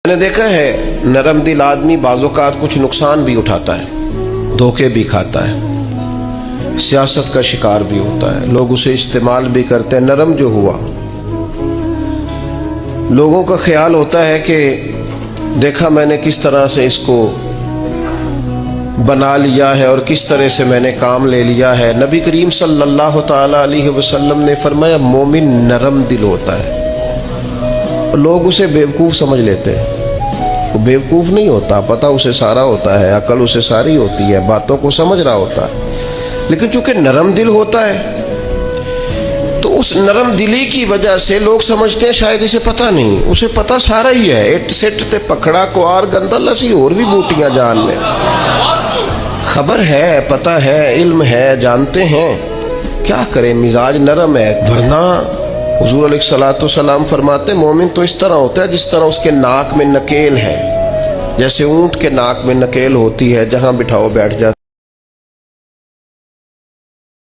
میں نے دیکھا ہے نرم دل آدمی بعض اوقات کچھ نقصان بھی اٹھاتا ہے، دھوکے بھی کھاتا ہے، سیاست کا شکار بھی ہوتا ہے، لوگ اسے استعمال بھی کرتے ہیں۔ نرم جو ہوا، لوگوں کا خیال ہوتا ہے کہ دیکھا میں نے کس طرح سے اس کو بنا لیا ہے اور کس طرح سے میں نے کام لے لیا ہے۔ نبی کریم صلی اللہ تعالی علیہ وسلم نے فرمایا مومن نرم دل ہوتا ہے۔ لوگ اسے بیوقوف سمجھ لیتے ہیں، وہ بیوقوف نہیں ہوتا، پتہ اسے سارا ہوتا ہے، عقل اسے ساری ہوتی ہے، باتوں کو سمجھ رہا ہوتا ہے، لیکن چونکہ نرم دل ہوتا ہے تو اس نرم دلی کی وجہ سے لوگ سمجھتے ہیں شاید اسے پتہ نہیں، اسے پتہ سارا ہی ہے۔ اٹ سٹ تے پکڑا کوار گندا لسی اور بھی بوٹیاں جان لے، خبر ہے، پتہ ہے، علم ہے، جانتے ہیں، کیا کریں، مزاج نرم ہے۔ ورنہ حضور علیہ الصلوۃ والسلام فرماتے مومن تو اس طرح ہوتا ہے جس طرح اس کے ناک میں نکیل ہے، جیسے اونٹ کے ناک میں نکیل ہوتی ہے، جہاں بٹھاؤ بیٹھ جاتا ہے۔